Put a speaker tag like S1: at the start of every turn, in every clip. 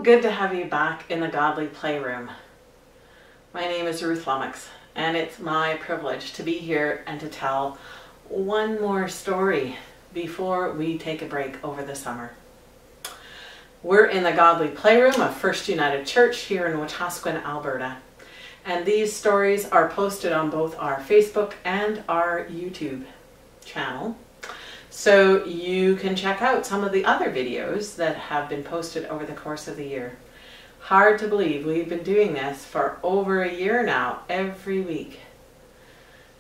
S1: Good to have you back in the Godly Playroom. My name is Ruth Lummox, and it's my privilege to be here and to tell one more story before we take a break over the summer. We're in the Godly Playroom of First United Church here in Wetaskiwin, Alberta. And these stories are posted on both our Facebook and our YouTube channel. So you can check out some of the other videos that have been posted over the course of the year. Hard to believe we've been doing this for over a year now, every week.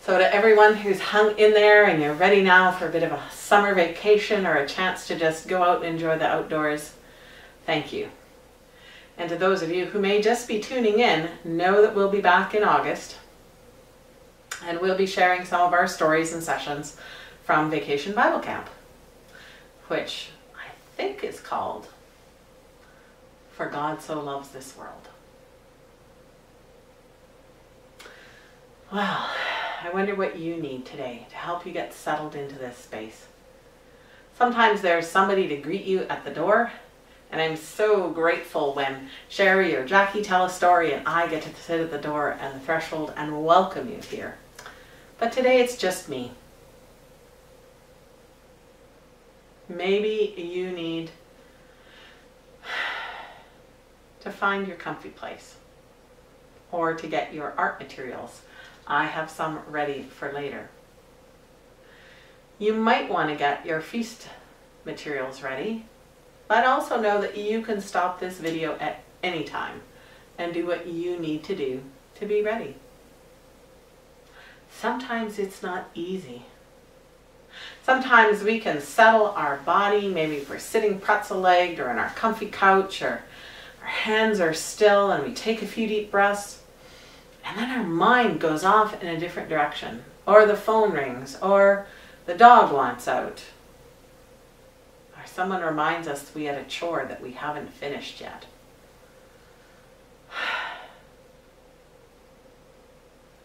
S1: So to everyone who's hung in there and you're ready now for a bit of a summer vacation or a chance to just go out and enjoy the outdoors, thank you. And to those of you who may just be tuning in, know that we'll be back in August and we'll be sharing some of our stories and sessions from Vacation Bible Camp, which I think is called For God So Loves This World. Well, I wonder what you need today to help you get settled into this space. Sometimes there's somebody to greet you at the door, and I'm so grateful when Sherry or Jackie tell a story and I get to sit at the door and the threshold and welcome you here. But today it's just me. Maybe you need to find your comfy place or to get your art materials. I have some ready for later. You might want to get your feast materials ready, but also know that you can stop this video at any time and do what you need to do to be ready. Sometimes it's not easy. Sometimes we can settle our body, maybe if we're sitting pretzel-legged or on our comfy couch, or our hands are still and we take a few deep breaths, and then our mind goes off in a different direction, or the phone rings, or the dog wants out, or someone reminds us we had a chore that we haven't finished yet.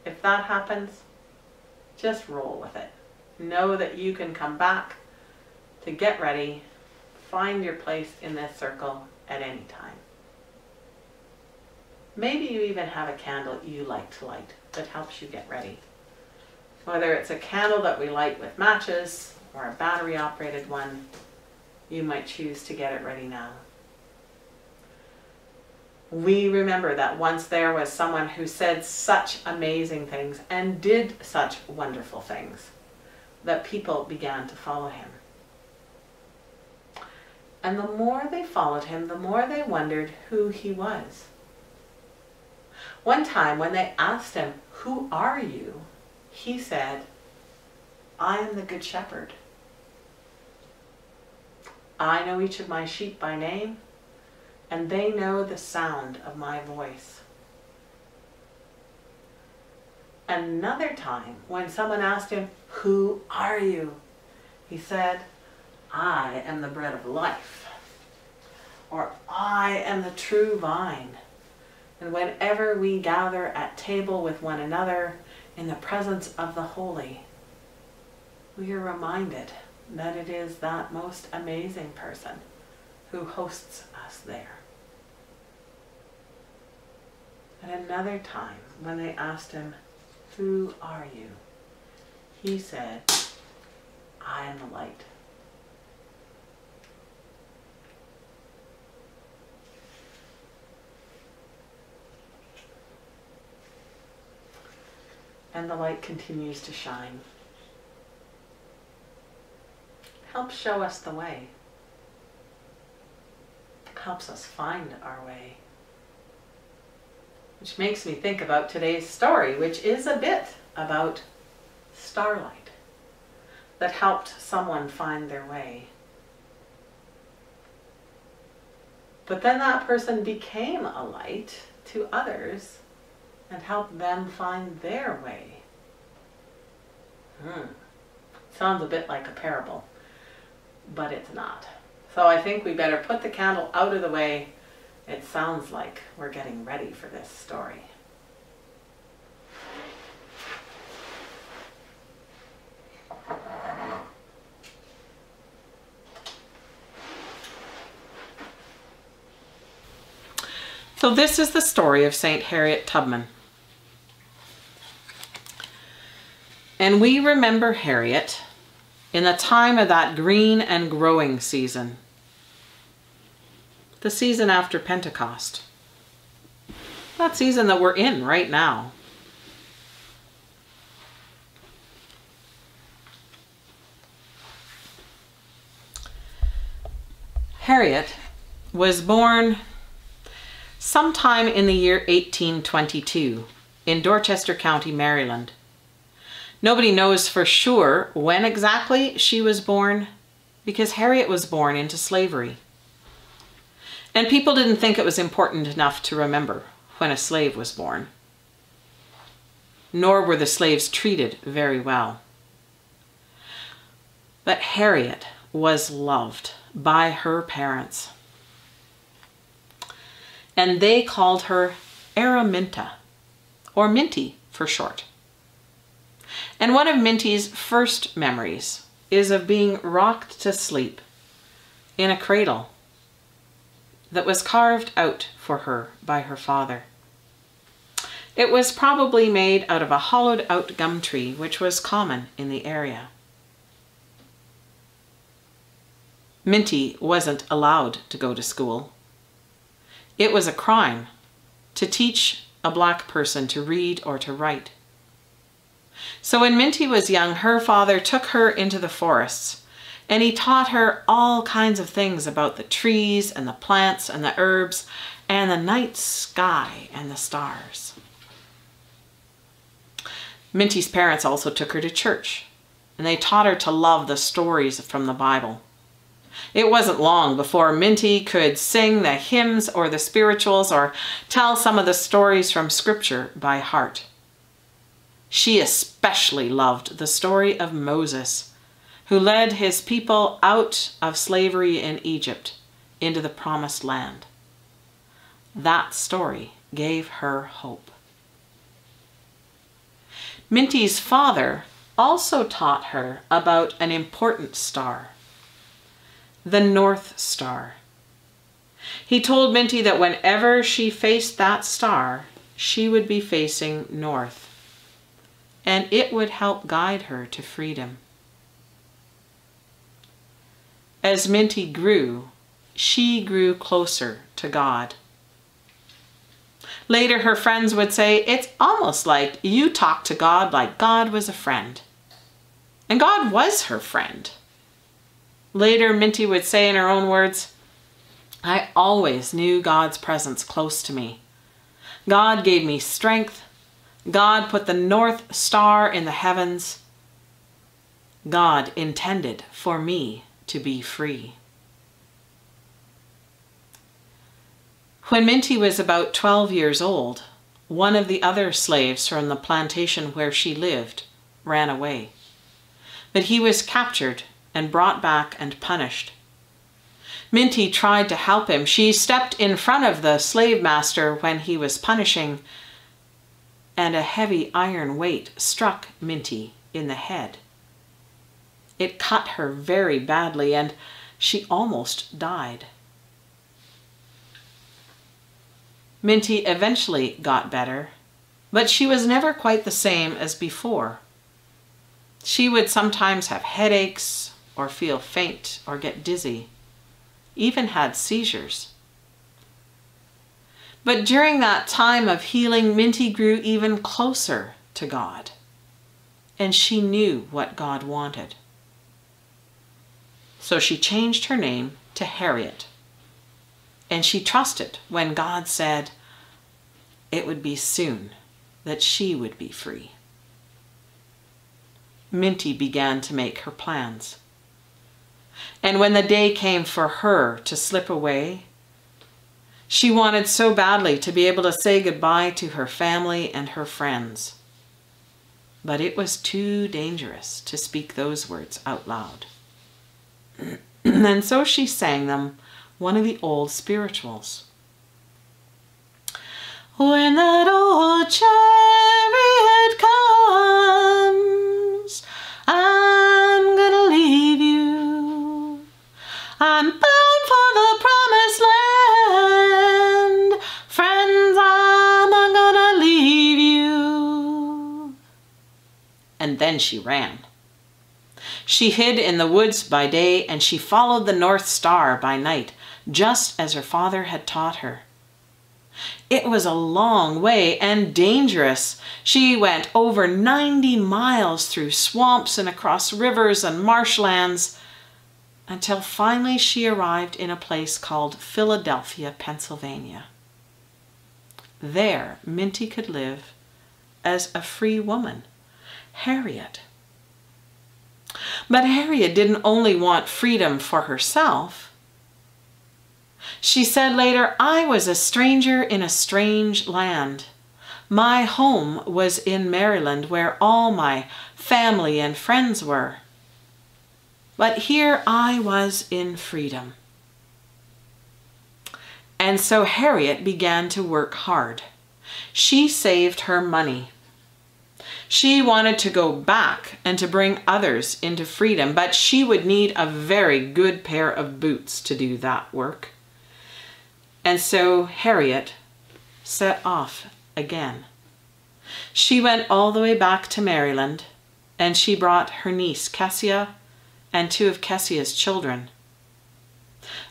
S1: If that happens, just roll with it. Know that you can come back to get ready, find your place in this circle at any time. Maybe you even have a candle you like to light that helps you get ready. Whether it's a candle that we light with matches or a battery operated one, you might choose to get it ready now. We remember that once there was someone who said such amazing things and did such wonderful things that people began to follow him. And the more they followed him, the more they wondered who he was. One time when they asked him, "Who are you?" he said, "I am the Good Shepherd. I know each of my sheep by name, and they know the sound of my voice." Another time, when someone asked him, "Who are you?" he said, "I am the bread of life," or "I am the true vine." And whenever we gather at table with one another in the presence of the holy, we are reminded that it is that most amazing person who hosts us there. At another time, when they asked him, "Who are you?" he said, "I am the light." And the light continues to shine. Helps show us the way. Helps us find our way. Which makes me think about today's story, which is a bit about starlight that helped someone find their way. But then that person became a light to others and helped them find their way. Sounds a bit like a parable, but it's not. So I think we better put the candle out of the way. It sounds like we're getting ready for this story. So this is the story of Saint Harriet Tubman. And we remember Harriet in the time of that green and growing season. The season after Pentecost. That season that we're in right now. Harriet was born sometime in the year 1822 in Dorchester County, Maryland. Nobody knows for sure when exactly she was born because Harriet was born into slavery. And people didn't think it was important enough to remember when a slave was born. Nor were the slaves treated very well. But Harriet was loved by her parents. And they called her Araminta, or Minty for short. And one of Minty's first memories is of being rocked to sleep in a cradle that was carved out for her by her father. It was probably made out of a hollowed out gum tree, which was common in the area. Minty wasn't allowed to go to school. It was a crime to teach a black person to read or to write. So when Minty was young, her father took her into the forests and he taught her all kinds of things about the trees and the plants and the herbs and the night sky and the stars. Minty's parents also took her to church and they taught her to love the stories from the Bible. It wasn't long before Minty could sing the hymns or the spirituals or tell some of the stories from Scripture by heart. She especially loved the story of Moses, who led his people out of slavery in Egypt into the promised land. That story gave her hope. Minty's father also taught her about an important star, the North Star. He told Minty that whenever she faced that star, she would be facing north, and it would help guide her to freedom. As Minty grew, she grew closer to God. Later, her friends would say, it's almost like you talked to God like God was a friend. And God was her friend. Later, Minty would say in her own words, I always knew God's presence close to me. God gave me strength. God put the North Star in the heavens. God intended for me to be free. When Minty was about 12 years old, one of the other slaves from the plantation where she lived ran away. But he was captured and brought back and punished. Minty tried to help him. She stepped in front of the slave master when he was punishing, and a heavy iron weight struck Minty in the head. It cut her very badly, and she almost died. Minty eventually got better, but she was never quite the same as before. She would sometimes have headaches, or feel faint, or get dizzy, even had seizures. But during that time of healing, Minty grew even closer to God, and she knew what God wanted. So she changed her name to Harriet, and she trusted when God said it would be soon that she would be free. Minty began to make her plans. And when the day came for her to slip away, she wanted so badly to be able to say goodbye to her family and her friends. But it was too dangerous to speak those words out loud. And so she sang them one of the old spirituals. When that old chariot comes, I'm gonna leave you. I'm bound for the promised land. Friend, then she ran. She hid in the woods by day, and she followed the North Star by night, just as her father had taught her. It was a long way and dangerous. She went over 90 miles through swamps and across rivers and marshlands, until finally she arrived in a place called Philadelphia, Pennsylvania. There, Minty could live as a free woman, Harriet. But Harriet didn't only want freedom for herself. She said later, "I was a stranger in a strange land. My home was in Maryland, where all my family and friends were. But here I was in freedom." And so Harriet began to work hard. She saved her money. She wanted to go back and to bring others into freedom, but she would need a very good pair of boots to do that work. And so Harriet set off again. She went all the way back to Maryland, and she brought her niece Kessia and two of Kessia's children.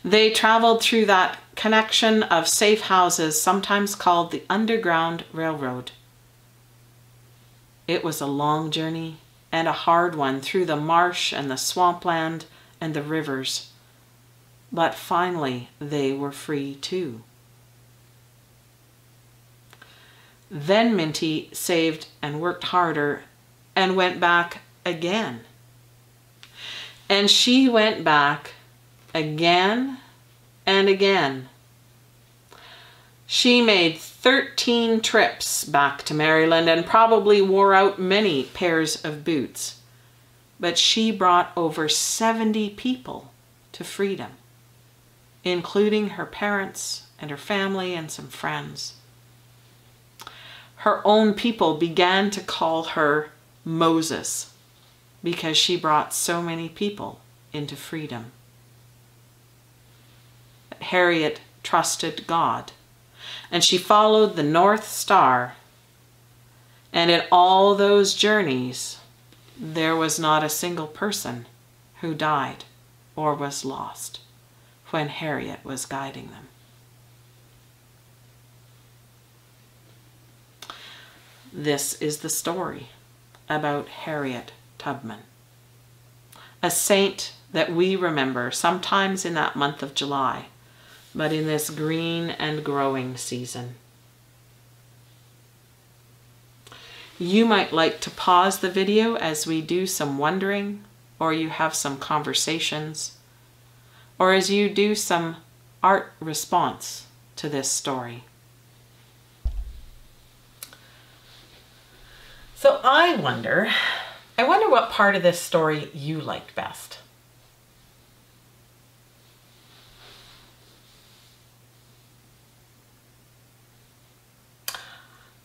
S1: They traveled through that connection of safe houses, sometimes called the Underground Railroad. It was a long journey and a hard one through the marsh and the swampland and the rivers. But finally, they were free too. Then Minty saved and worked harder and went back again. And she went back again and again. She made 13 trips back to Maryland and probably wore out many pairs of boots. But she brought over 70 people to freedom, including her parents and her family and some friends. Her own people began to call her Moses because she brought so many people into freedom. But Harriet trusted God, and she followed the North Star. And in all those journeys, there was not a single person who died or was lost when Harriet was guiding them. This is the story about Harriet Tubman, a saint that we remember sometimes in that month of July, but in this green and growing season. You might like to pause the video as we do some wondering, or you have some conversations, or as you do some art response to this story. So I wonder what part of this story you liked best.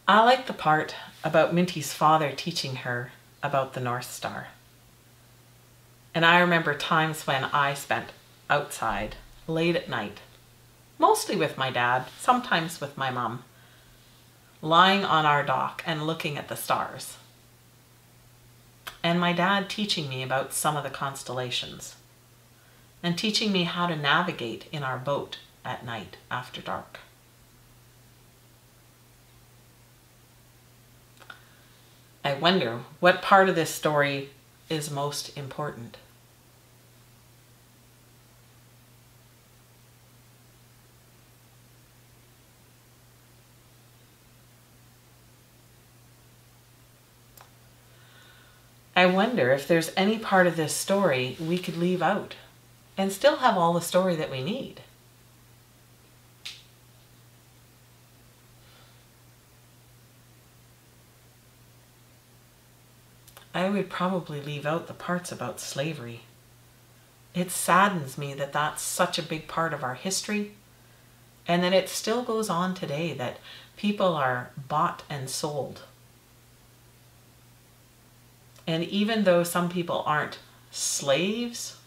S1: I like the part about Minty's father teaching her about the North Star. And I remember times when I spent outside late at night, mostly with my dad, sometimes with my mom, lying on our dock and looking at the stars. And my dad teaching me about some of the constellations and teaching me how to navigate in our boat at night after dark. I wonder what part of this story is most important. I wonder if there's any part of this story we could leave out and still have all the story that we need. I would probably leave out the parts about slavery. It saddens me that that's such a big part of our history, and that it still goes on today, that people are bought and sold. And even though some people aren't slaves,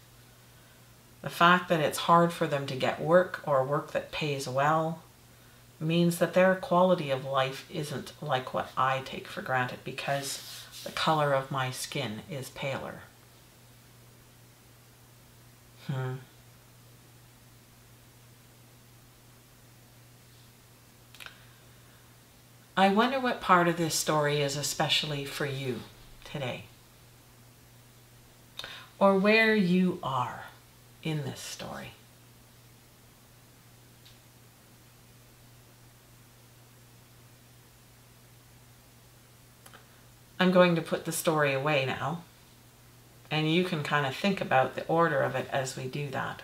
S1: the fact that it's hard for them to get work or work that pays well means that their quality of life isn't like what I take for granted, because the color of my skin is paler. I wonder what part of this story is especially for you today, or where you are in this story. I'm going to put the story away now, and you can kind of think about the order of it as we do that.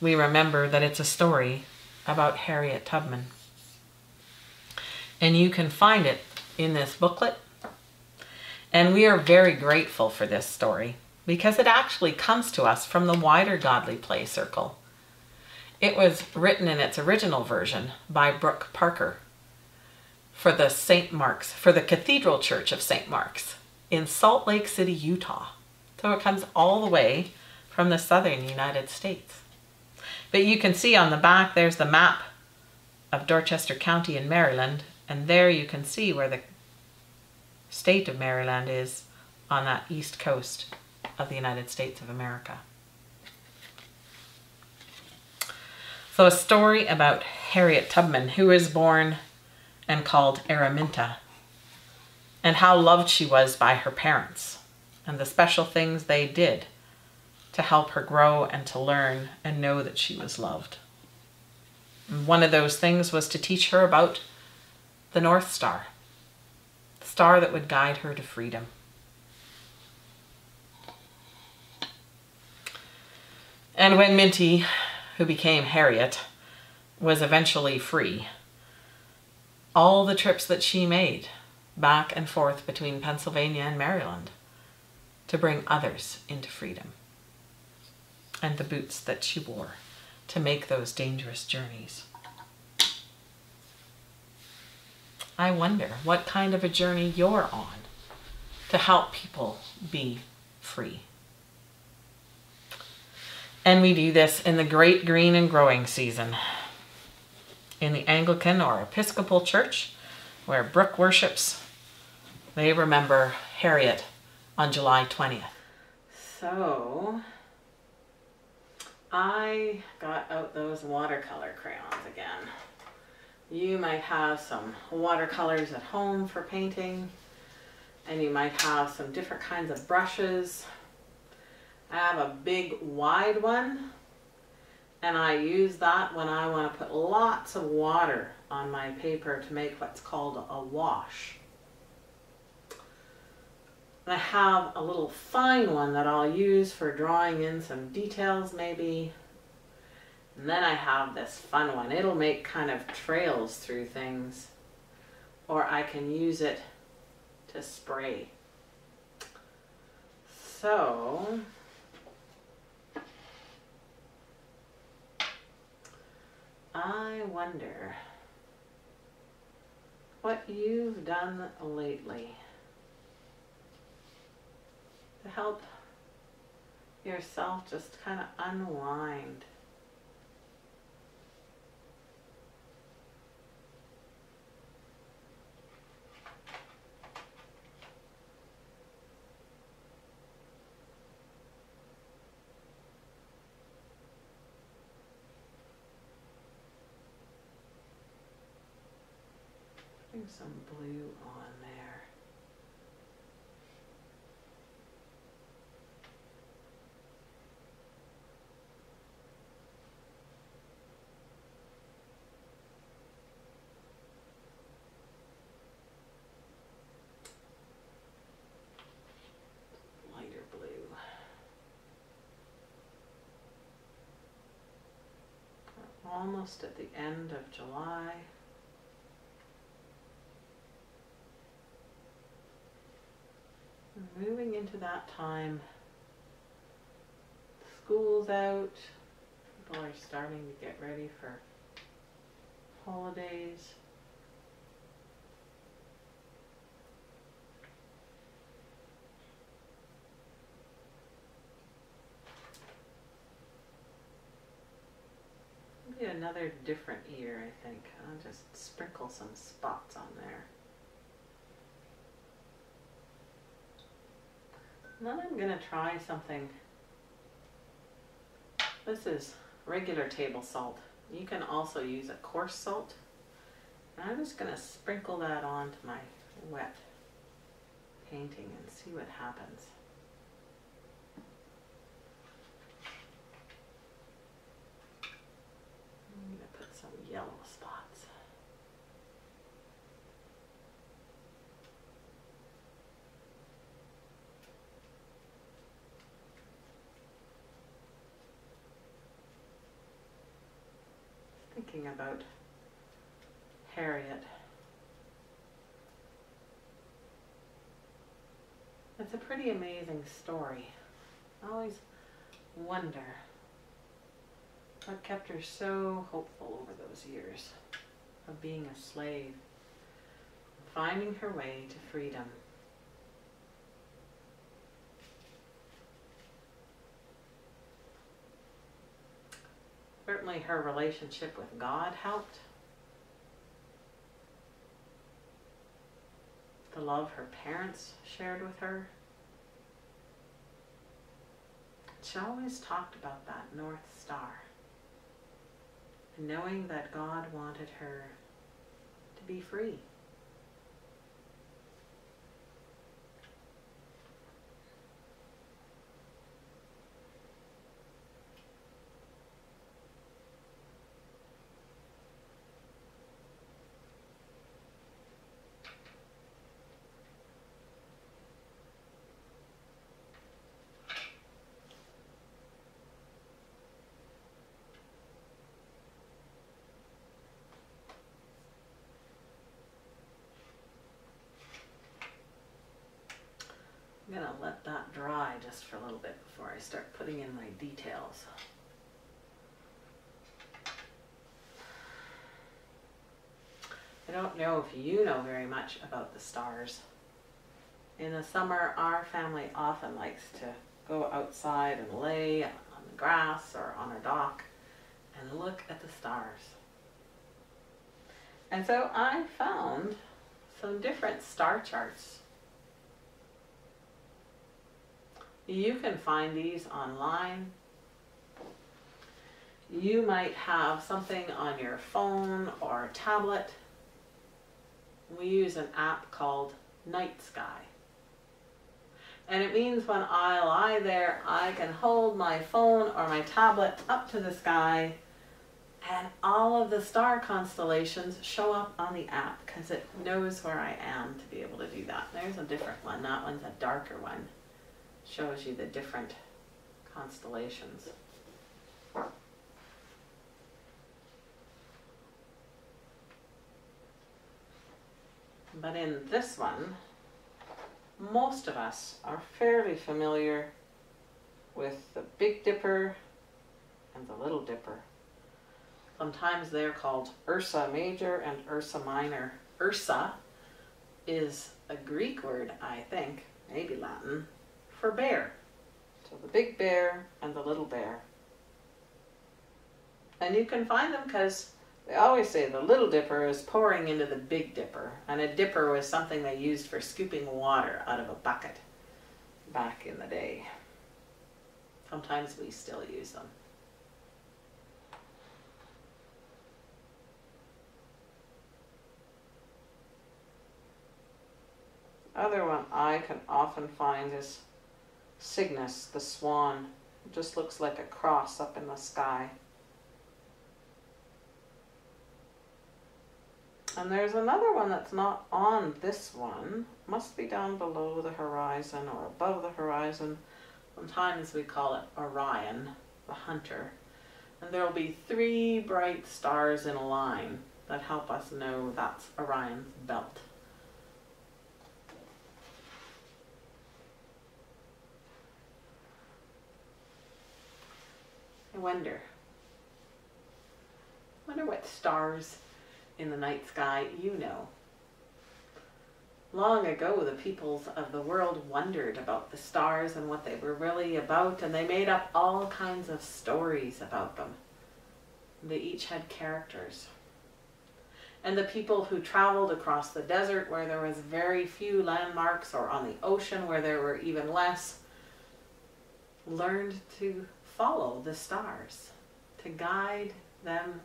S1: We remember that it's a story about Harriet Tubman. And you can find it in this booklet. And we are very grateful for this story because it actually comes to us from the wider Godly Play Circle. It was written in its original version by Brooke Parker for the Cathedral Church of St. Mark's in Salt Lake City, Utah. So it comes all the way from the southern United States. But you can see on the back there's the map of Dorchester County in Maryland, and there you can see where the state of Maryland is on that east coast of the United States of America. So a story about Harriet Tubman, who was born and called Araminta, and how loved she was by her parents, and the special things they did to help her grow and to learn and know that she was loved. And one of those things was to teach her about the North Star, the star that would guide her to freedom. And when Minty, who became Harriet, was eventually free, all the trips that she made back and forth between Pennsylvania and Maryland to bring others into freedom, and the boots that she wore to make those dangerous journeys. I wonder what kind of a journey you're on to help people be free. And we do this in the great green and growing season in the Anglican or Episcopal Church where Brooke worships. They remember Harriet on July 20th. So I got out those watercolor crayons again. You might have some watercolors at home for painting, and you might have some different kinds of brushes. I have a big wide one, and I use that when I want to put lots of water on my paper to make what's called a wash. And I have a little fine one that I'll use for drawing in some details maybe. And then I have this fun one. It'll make kind of trails through things. Or I can use it to spray. So I wonder what you've done lately to help yourself just kind of unwind. Putting some blue on there. Lighter blue. We're almost at the end of July. We're moving into that time. School's out. People are starting to get ready for holidays. Maybe another different year, I think. I'll just sprinkle some spots on there. And then I'm going to try something. This is regular table salt. You can also use a coarse salt. And I'm just going to sprinkle that onto my wet painting and see what happens. I'm going to put some yellow spots. Thinking about Harriet. It's a pretty amazing story. I always wonder what kept her so hopeful over those years of being a slave, finding her way to freedom. Certainly her relationship with God helped. The love her parents shared with her. She always talked about that North Star. And knowing that God wanted her to be free. I'm going to let that dry just for a little bit before I start putting in my details. I don't know if you know very much about the stars. In the summer, our family often likes to go outside and lay on the grass or on our dock and look at the stars. And so I found some different star charts. You can find these online. You might have something on your phone or tablet. We use an app called Night Sky. And it means when I lie there, I can hold my phone or my tablet up to the sky and all of the star constellations show up on the app because it knows where I am to be able to do that. There's a different one. That one's a darker one. Shows you the different constellations. But in this one, most of us are fairly familiar with the Big Dipper and the Little Dipper. Sometimes they're called Ursa Major and Ursa Minor. Ursa is a Greek word, I think, maybe Latin, for bear. So the big bear and the little bear. And you can find them because they always say the Little Dipper is pouring into the Big Dipper. And a dipper was something they used for scooping water out of a bucket back in the day. Sometimes we still use them. Other one I can often find is Cygnus, the swan. It just looks like a cross up in the sky. And there's another one that's not on this one. Must be down below the horizon or above the horizon. Sometimes we call it Orion, the hunter. And there will be 3 bright stars in a line that help us know that's Orion's belt. I wonder what stars in the night sky you know. Long ago, the peoples of the world wondered about the stars and what they were really about, and they made up all kinds of stories about them. They each had characters. And the people who traveled across the desert where there was very few landmarks, or on the ocean where there were even less, learned to follow the stars, to guide them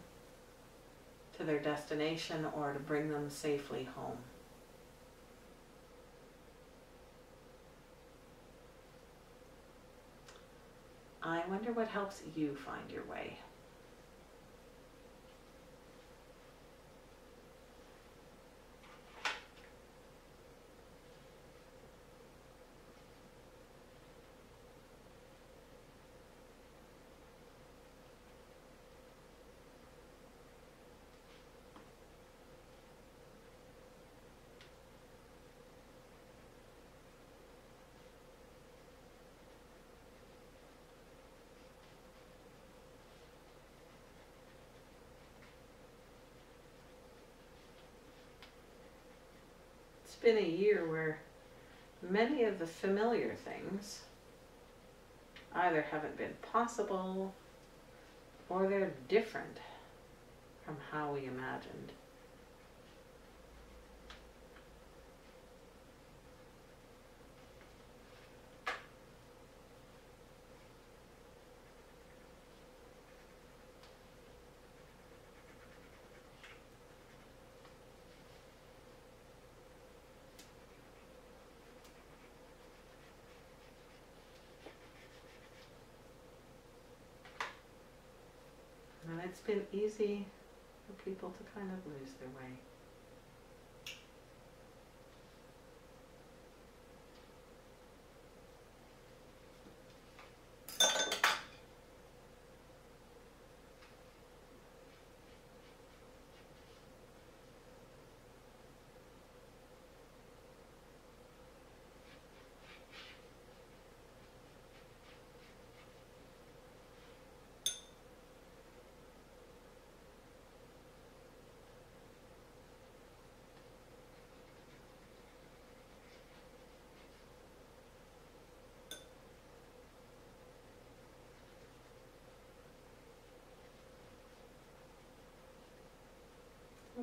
S1: to their destination or to bring them safely home. I wonder what helps you find your way. It's been a year where many of the familiar things either haven't been possible or they're different from how we imagined. And it's been easy for people to kind of lose their way.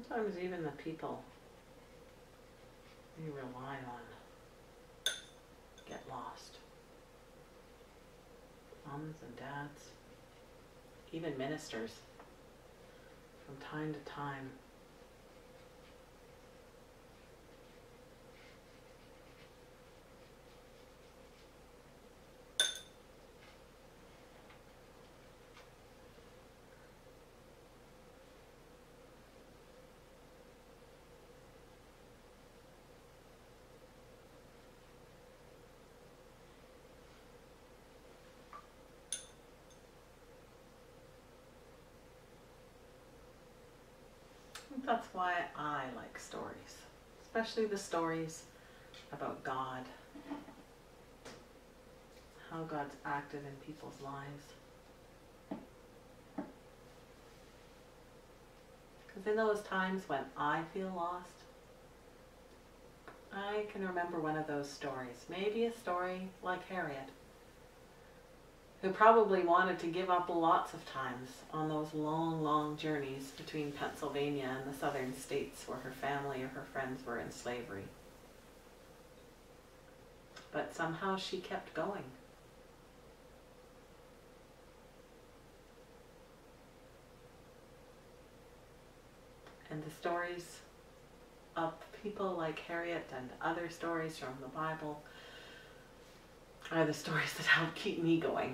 S1: Sometimes even the people you rely on get lost. Moms and dads, even ministers, from time to time. That's why I like stories, especially the stories about God, how God's acted in people's lives. Because in those times when I feel lost, I can remember one of those stories, maybe a story like Harriet, who probably wanted to give up lots of times on those long, long journeys between Pennsylvania and the southern states where her family or her friends were in slavery. But somehow she kept going. And the stories of people like Harriet and other stories from the Bible are the stories that help keep me going.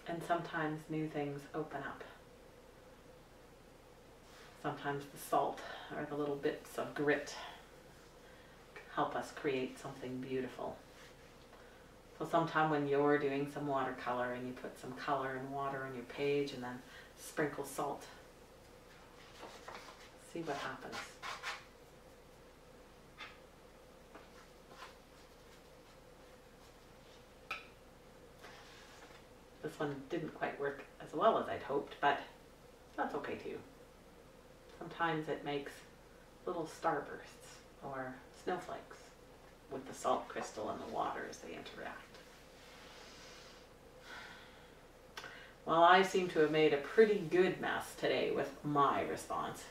S1: And sometimes new things open up. Sometimes the salt or the little bits of grit help us create something beautiful. So sometime when you're doing some watercolor and you put some color and water on your page and then sprinkle salt, see what happens. This one didn't quite work as well as I'd hoped, but that's okay too. Sometimes it makes little starbursts or snowflakes with the salt crystal and the water as they interact. Well, I seem to have made a pretty good mess today with my response.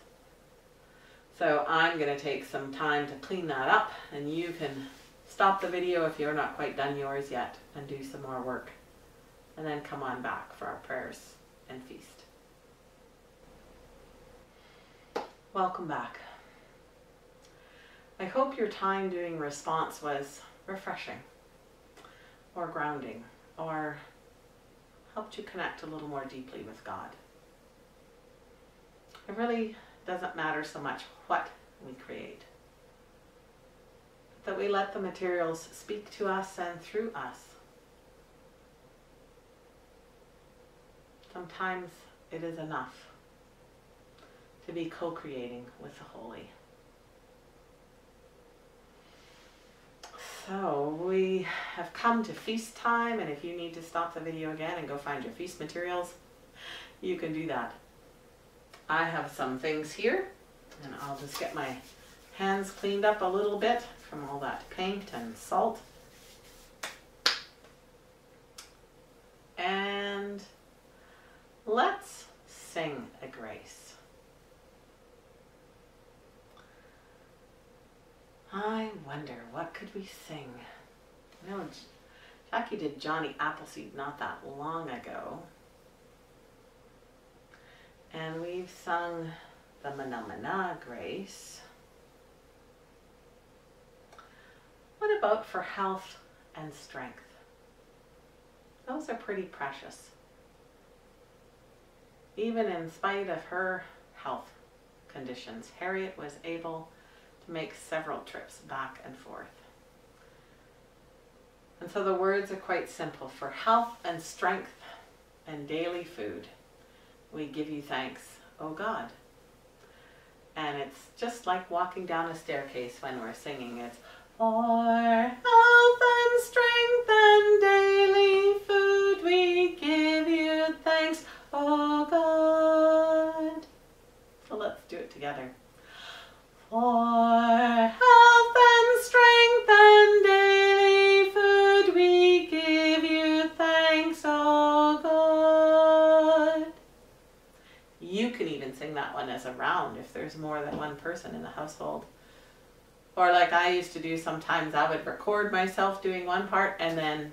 S1: So I'm going to take some time to clean that up, and you can stop the video if you're not quite done yours yet and do some more work. And then come on back for our prayers and feast. Welcome back. I hope your time doing response was refreshing or grounding or helped you connect a little more deeply with God. It really doesn't matter so much what we create, that we let the materials speak to us and through us. Sometimes it is enough to be co-creating with the Holy. So we have come to feast time, and if you need to stop the video again and go find your feast materials, you can do that. I have some things here, and I'll just get my hands cleaned up a little bit from all that paint and salt. And let's sing a grace. I wonder, what could we sing? I know Jackie did Johnny Appleseed not that long ago. And we've sung the Mana Grace. What about for health and strength? Those are pretty precious. Even in spite of her health conditions, Harriet was able to make several trips back and forth. And so the words are quite simple. For health and strength and daily food, we give you thanks, O God. And it's just like walking down a staircase when we're singing. It's for health and strength and daily food, we give you thanks, O God. So let's do it together. For health and strength and daily food, we give you thanks, O God. You can even sing that one as a round if there's more than one person in the household. Or like I used to do sometimes, I would record myself doing one part and then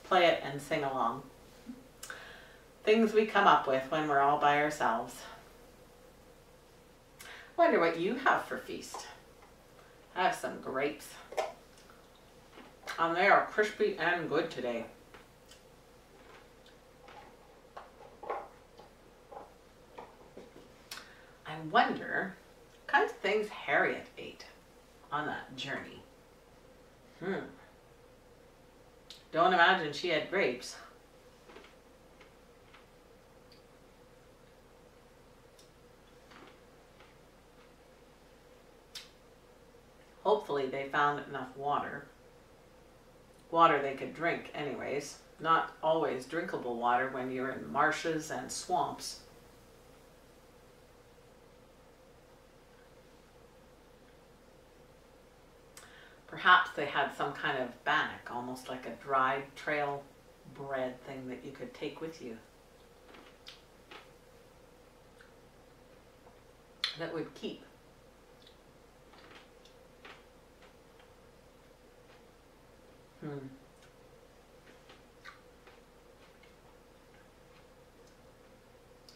S1: play it and sing along. Things we come up with when we're all by ourselves. Wonder what you have for feast. I have some grapes. And they are crispy and good today. I wonder what kinds of things Harriet ate on that journey. Don't imagine she had grapes. Hopefully they found enough water. Water they could drink anyways. Not always drinkable water when you're in marshes and swamps. Perhaps they had some kind of bannock, almost like a dried trail bread thing that you could take with you. That would keep.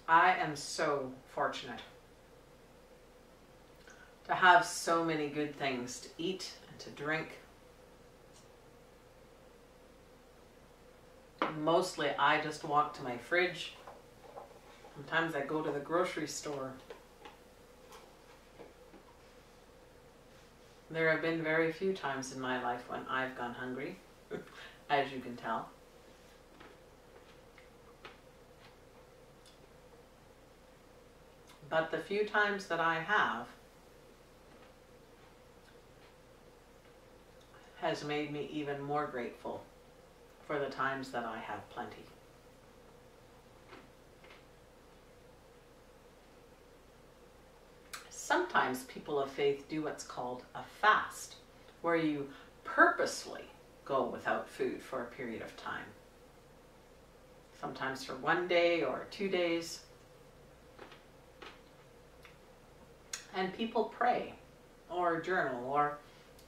S1: I am so fortunate to have so many good things to eat and to drink. Mostly I just walk to my fridge. Sometimes I go to the grocery store. There have been very few times in my life when I've gone hungry, as you can tell. But the few times that I have has made me even more grateful for the times that I have plenty. Sometimes people of faith do what's called a fast, where you purposely go without food for a period of time. Sometimes for 1 day or 2 days. And people pray or journal or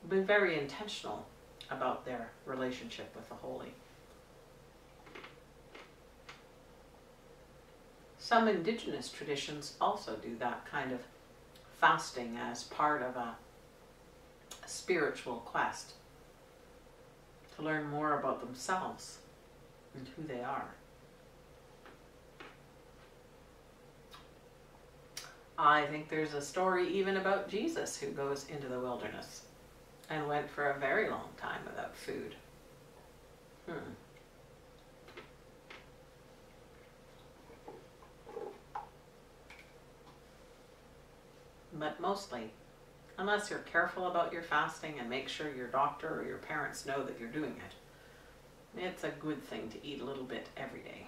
S1: be very intentional about their relationship with the holy. Some indigenous traditions also do that kind of fasting as part of a spiritual quest to learn more about themselves and who they are. I think there's a story even about Jesus who goes into the wilderness and went for a very long time without food. But mostly, unless you're careful about your fasting and make sure your doctor or your parents know that you're doing it, it's a good thing to eat a little bit every day.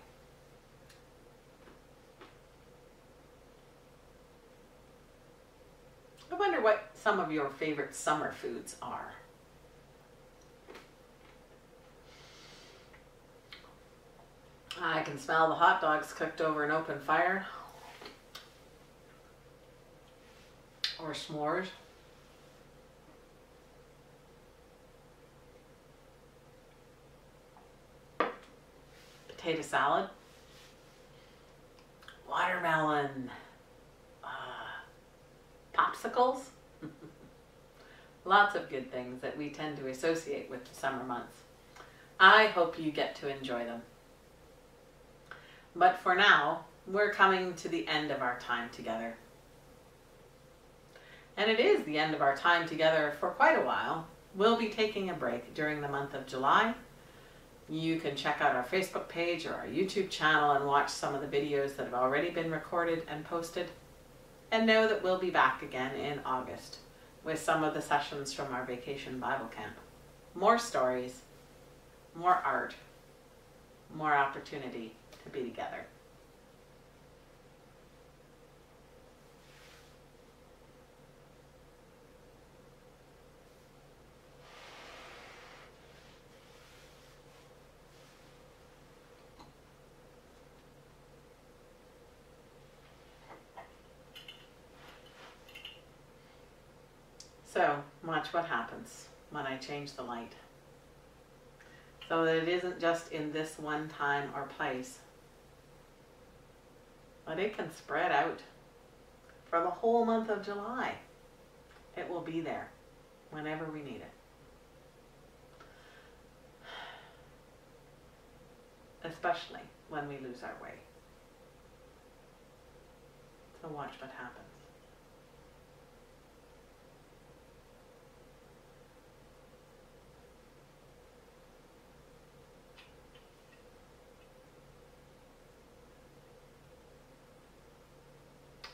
S1: I wonder what some of your favorite summer foods are. I can smell the hot dogs cooked over an open fire. Or s'mores. Potato salad. Watermelon. Popsicles. Lots of good things that we tend to associate with the summer months. I hope you get to enjoy them. But for now, we're coming to the end of our time together. And it is the end of our time together for quite a while. We'll be taking a break during the month of July. You can check out our Facebook page or our YouTube channel and watch some of the videos that have already been recorded and posted. And know that we'll be back again in August with some of the sessions from our vacation Bible camp. More stories, more art, more opportunity to be together. So, watch what happens when I change the light. So that it isn't just in this one time or place, but it can spread out for the whole month of July. It will be there whenever we need it. Especially when we lose our way. So watch what happens.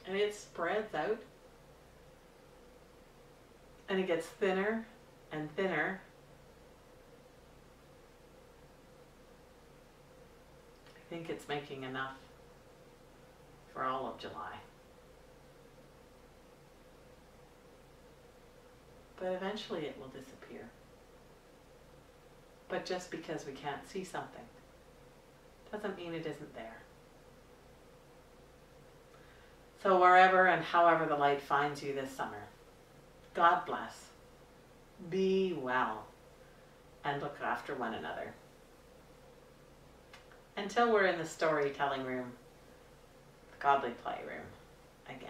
S1: And it spreads out and it gets thinner and thinner. I think it's making enough for all of July. But eventually it will disappear. But just because we can't see something doesn't mean it isn't there. So wherever and however the light finds you this summer, God bless, be well, and look after one another. Until we're in the storytelling room, the godly playroom again.